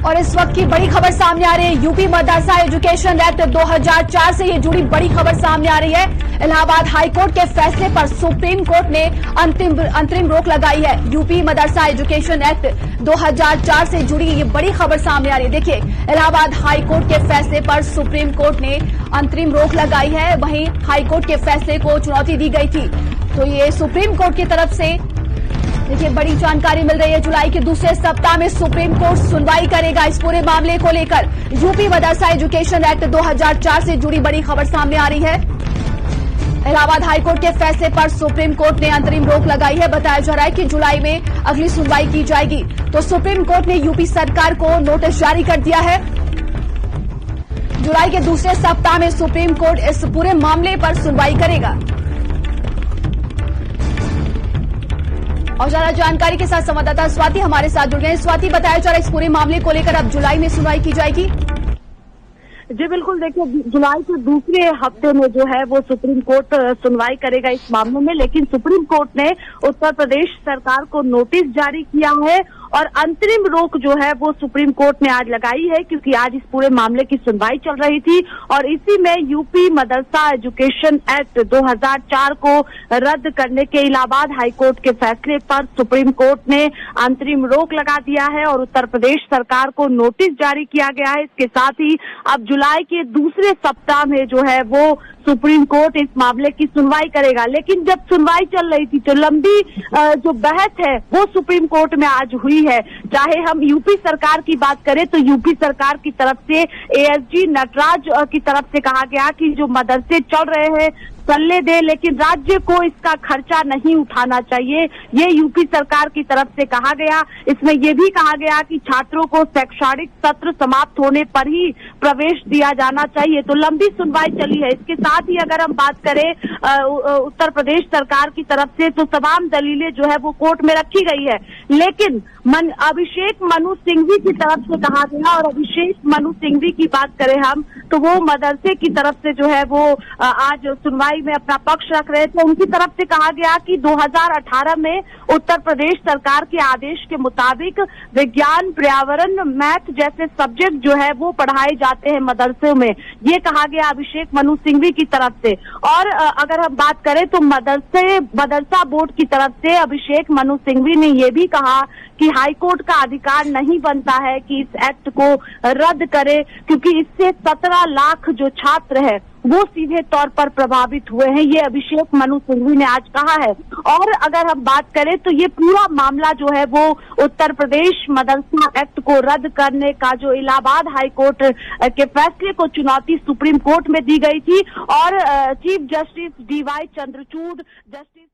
और इस वक्त की बड़ी खबर सामने आ रही है। यूपी मदरसा एजुकेशन एक्ट 2004 से ये जुड़ी बड़ी खबर सामने आ रही है। इलाहाबाद हाईकोर्ट के फैसले पर सुप्रीम कोर्ट ने अंतरिम रोक लगाई है। यूपी मदरसा एजुकेशन एक्ट 2004 से जुड़ी ये बड़ी खबर सामने आ रही है। देखिए, इलाहाबाद हाईकोर्ट के फैसले पर सुप्रीम कोर्ट ने अंतरिम रोक लगाई है। वहीं हाईकोर्ट के फैसले को चुनौती दी गई थी, तो ये सुप्रीम कोर्ट की तरफ से देखिए बड़ी जानकारी मिल रही है। जुलाई के दूसरे सप्ताह में सुप्रीम कोर्ट सुनवाई करेगा इस पूरे मामले को लेकर। यूपी मदरसा एजुकेशन एक्ट 2004 से जुड़ी बड़ी खबर सामने आ रही है। इलाहाबाद हाईकोर्ट के फैसले पर सुप्रीम कोर्ट ने अंतरिम रोक लगाई है। बताया जा रहा है कि जुलाई में अगली सुनवाई की जाएगी। तो सुप्रीम कोर्ट ने यूपी सरकार को नोटिस जारी कर दिया है। जुलाई के दूसरे सप्ताह में सुप्रीम कोर्ट इस पूरे मामले पर सुनवाई करेगा। और ज्यादा जानकारी के साथ संवाददाता स्वाति हमारे साथ जुड़ गए। स्वाति, बताया जा रहा है इस पूरे मामले को लेकर अब जुलाई में सुनवाई की जाएगी। जी बिल्कुल, देखिए जुलाई के दूसरे हफ्ते में जो है वो सुप्रीम कोर्ट सुनवाई करेगा इस मामले में, लेकिन सुप्रीम कोर्ट ने उत्तर प्रदेश सरकार को नोटिस जारी किया है और अंतरिम रोक जो है वो सुप्रीम कोर्ट ने आज लगाई है, क्योंकि आज इस पूरे मामले की सुनवाई चल रही थी और इसी में यूपी मदरसा एजुकेशन एक्ट 2004 को रद्द करने के इलाहाबाद हाईकोर्ट के फैसले पर सुप्रीम कोर्ट ने अंतरिम रोक लगा दिया है और उत्तर प्रदेश सरकार को नोटिस जारी किया गया है। इसके साथ ही अब जुलाई के दूसरे सप्ताह में जो है वो सुप्रीम कोर्ट इस मामले की सुनवाई करेगा। लेकिन जब सुनवाई चल रही थी तो लंबी जो बहस है वो सुप्रीम कोर्ट में आज हुई है। चाहे हम यूपी सरकार की बात करें तो यूपी सरकार की तरफ से एएसजी नटराज की तरफ से कहा गया कि जो मदरसे चल रहे हैं चलने दे, लेकिन राज्य को इसका खर्चा नहीं उठाना चाहिए, ये यूपी सरकार की तरफ से कहा गया। इसमें यह भी कहा गया कि छात्रों को शैक्षणिक सत्र समाप्त होने पर ही प्रवेश दिया जाना चाहिए। तो लंबी सुनवाई चली है। इसके साथ ही अगर हम बात करें उत्तर प्रदेश सरकार की तरफ से तो तमाम दलीलें जो है वो कोर्ट में रखी गई है, लेकिन अभिषेक मनु सिंघवी की तरफ से कहा गया और अभिषेक मनु सिंघवी की बात करें हम तो वो मदरसे की तरफ से जो है वो आज सुनवाई में अपना पक्ष रख रहे थे। उनकी तरफ से कहा गया कि 2018 में उत्तर प्रदेश सरकार के आदेश के मुताबिक विज्ञान, पर्यावरण, मैथ जैसे सब्जेक्ट जो है वो पढ़ाए जाते हैं मदरसों में, ये कहा गया अभिषेक मनु सिंघवी की तरफ से। और अगर हम बात करें तो मदरसा बोर्ड की तरफ से अभिषेक मनु सिंघवी ने ये भी कहा कि हाईकोर्ट का अधिकार नहीं बनता है कि इस एक्ट को रद्द करे, क्योंकि इससे 17 लाख जो छात्र है वो सीधे तौर पर प्रभावित हुए हैं, ये अभिषेक मनु सिंघवी ने आज कहा है। और अगर हम बात करें तो ये पूरा मामला जो है वो उत्तर प्रदेश मदरसा एक्ट को रद्द करने का जो इलाहाबाद हाईकोर्ट के फैसले को चुनौती सुप्रीम कोर्ट में दी गई थी और chief justice DY Chandrachud, justice